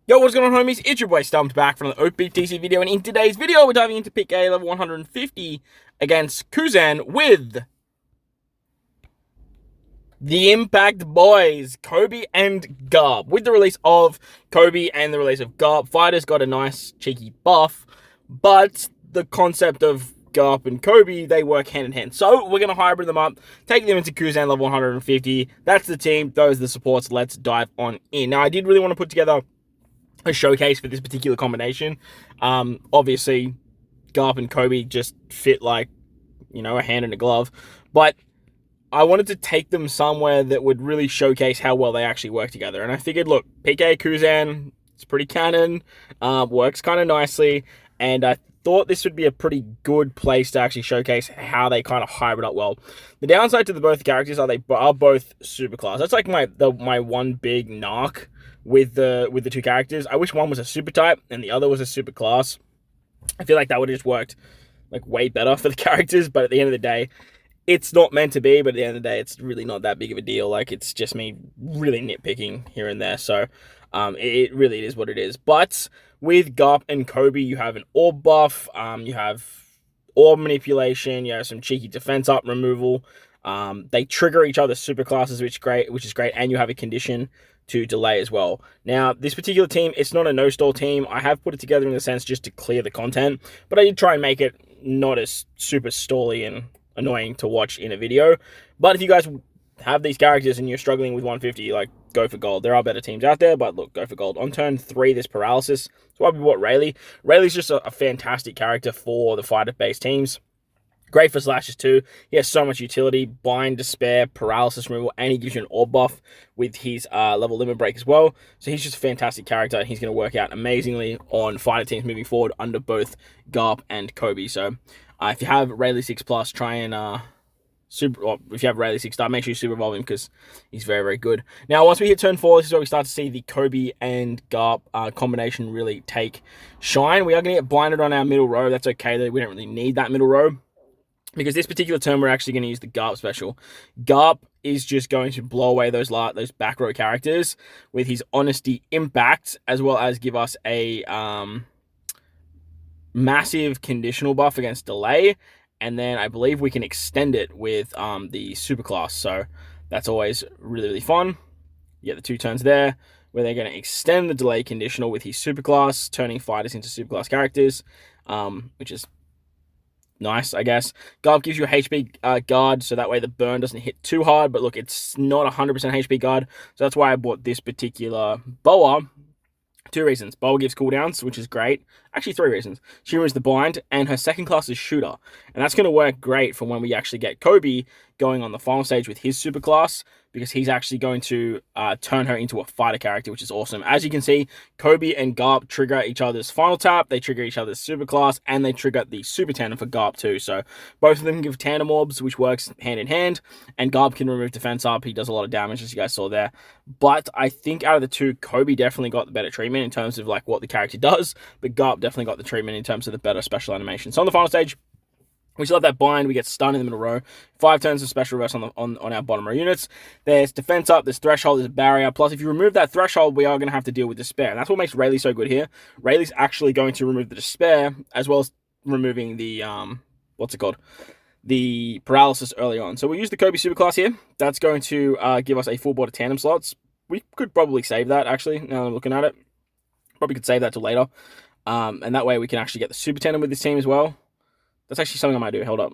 Yo, what's going on, homies? It's your boy Stumped back from the OPTC video, and in today's video, we're diving into PKA level 150 against Kuzan with the Impact Boys, Kobe and Garb. With the release of Kobe and the release of Garb, fighters got a nice cheeky buff, but the concept of Garb and Kobe, they work hand in hand. So we're going to hybrid them up, take them into Kuzan level 150. That's the team, those are the supports. Let's dive on in. Now, I did really want to put together a showcase for this particular combination. Obviously, Garp and Kobe just fit like, a hand in a glove. But I wanted to take them somewhere that would really showcase how well they actually work together. And I figured, look, PKA KUZAN, it's pretty canon, works kind of nicely. And I thought this would be a pretty good place to actually showcase how they kind of hybrid up well. The downside to both characters are they are both super class. That's like my one big knock with the two characters. I wish one was a super type and the other was a super class. I feel like that would have just worked like way better for the characters, but at the end of the day, it's not meant to be, but at the end of the day, it's really not that big of a deal. Like, it's just me really nitpicking here and there. So it really is what it is. But with Garp and Kobe, you have an orb buff, you have orb manipulation, you have some cheeky defense up removal. They trigger each other's super classes, which is great, and you have a condition to delay as well. Now, this particular team, it's not a no-stall team. I have put it together in the sense just to clear the content, but I did try and make it not as super stally and annoying to watch in a video. But if you guys have these characters and you're struggling with 150, like, go for gold. There are better teams out there, but look, go for gold. On turn 3, this paralysis. That's why we bought Rayleigh. Rayleigh's just a fantastic character for the fighter-based teams. Great for slashes too. He has so much utility, bind, despair, paralysis removal, and he gives you an orb buff with his level limit break as well. So he's just a fantastic character, and he's going to work out amazingly on fighter teams moving forward under both Garp and Kobe. So if you have Rayleigh 6+, try and if you have Rayleigh 6 star, make sure you super evolve him because he's very, very good. Now, once we hit turn 4, this is where we start to see the Kobe and Garp combination really take shine. We are going to get blinded on our middle row. That's okay, though. We don't really need that middle row, because this particular turn, we're actually going to use the Garp special. Garp is just going to blow away those back row characters with his Honesty Impact, as well as give us a massive conditional buff against Delay. And then I believe we can extend it with the Superclass. So that's always really, really fun. You get the 2 turns there, where they're going to extend the Delay conditional with his Superclass, turning fighters into Superclass characters, which is nice, I guess. Garb gives you a HP guard, so that way the burn doesn't hit too hard. But look, it's not 100% HP guard, so that's why I bought this particular Boa. 2 reasons. Boa gives cooldowns, which is great. Actually, 3 reasons. She removes the bind, and her second class is Shooter. And that's going to work great for when we actually get Kobe going on the final stage with his super class, because he's actually going to turn her into a fighter character, which is awesome. As you can see, Kobe and Garp trigger each other's final tap, they trigger each other's super class, and they trigger the super tandem for Garp too. So both of them give tandem orbs, which works hand in hand, and Garp can remove defense up. He does a lot of damage, as you guys saw there. But I think out of the 2, Kobe definitely got the better treatment in terms of like what the character does, but Garp definitely got the treatment in terms of the better special animation. So on the final stage, we still have that bind, we get stunned in the middle row. 5 turns of special reverse on our bottom row units. There's defense up, there's threshold, there's barrier. Plus, if you remove that threshold, we are going to have to deal with despair. And that's what makes Rayleigh so good here. Rayleigh's actually going to remove the despair, as well as removing the, the paralysis early on. So we'll use the Kobe Superclass here. That's going to give us a full board of tandem slots. We could probably save that, actually, now that I'm looking at it. Probably could save that till later. And that way we can actually get the super tandem with this team as well. That's actually something I might do. Hold up.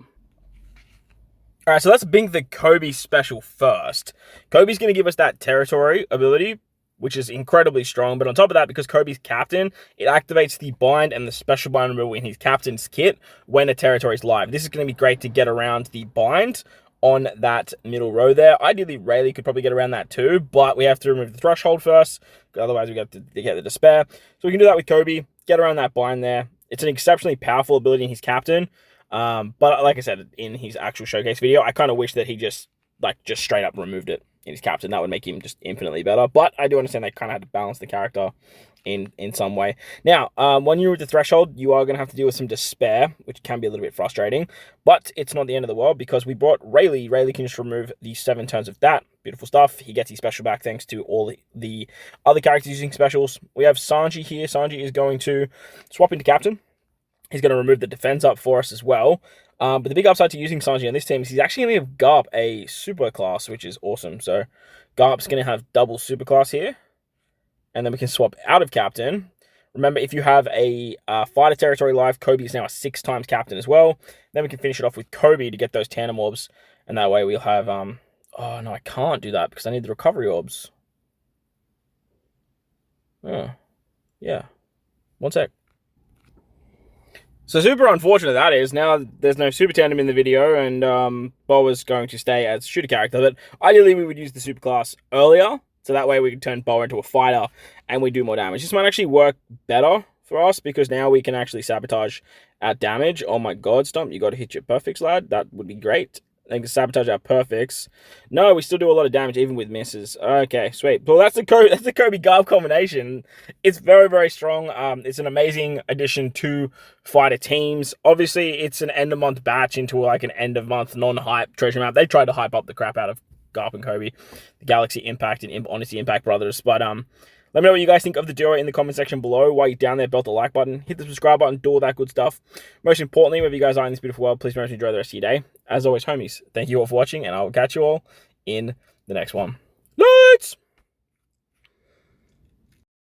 All right, so let's bring the Kobe special first. Kobe's going to give us that territory ability, which is incredibly strong. But on top of that, because Kobe's captain, it activates the bind and the special bind removal in his captain's kit when a territory is live. This is going to be great to get around the bind on that middle row there. Ideally, Rayleigh could probably get around that too, but we have to remove the threshold first. Otherwise, we got to get the despair. So we can do that with Kobe, get around that bind there. It's an exceptionally powerful ability in his captain. But like I said, in his actual showcase video, I kind of wish that he just straight up removed it. in his captain. That would make him just infinitely better. But I do understand they kind of had to balance the character in some way. Now, when you're with the threshold, you are going to have to deal with some despair, which can be a little bit frustrating. But it's not the end of the world because we brought Rayleigh. Rayleigh can just remove the 7 turns of that. Beautiful stuff. He gets his special back thanks to all the other characters using specials. We have Sanji here. Sanji is going to swap into captain. He's going to remove the defense up for us as well. But the big upside to using Sanji on this team is he's actually going to give Garp a super class, which is awesome. So Garp's going to have double super class here. And then we can swap out of captain. Remember, if you have a fighter territory live, Kobe is now a 6 times captain as well. Then we can finish it off with Kobe to get those tandem orbs. And that way we'll have... oh, no, I can't do that because I need the recovery orbs. Oh, yeah. One sec. So super unfortunate that is. Now there's no super tandem in the video, and Bo is going to stay as shooter character. But ideally we would use the super class earlier, so that way we can turn Bo into a fighter and we do more damage. This might actually work better for us because now we can actually sabotage our damage. Oh my god, Stump, you got to hit your perfects, lad. That would be great. They can sabotage our perfects. No, we still do a lot of damage even with misses. Okay, sweet. Well, that's the Kobe Garb combination. It's very, very strong. It's an amazing addition to fighter teams. Obviously, it's an end of month batch into like an end of month non-hype treasure map. They tried to hype up the crap out of Garp and Kobe, the Galaxy Impact and Honesty Impact brothers. But let me know what you guys think of the duo in the comment section below. While you're down there, belt the like button, hit the subscribe button, do all that good stuff. Most importantly, wherever you guys are in this beautiful world, please remember to enjoy the rest of your day. As always, homies, thank you all for watching, and I will catch you all in the next one. Let's!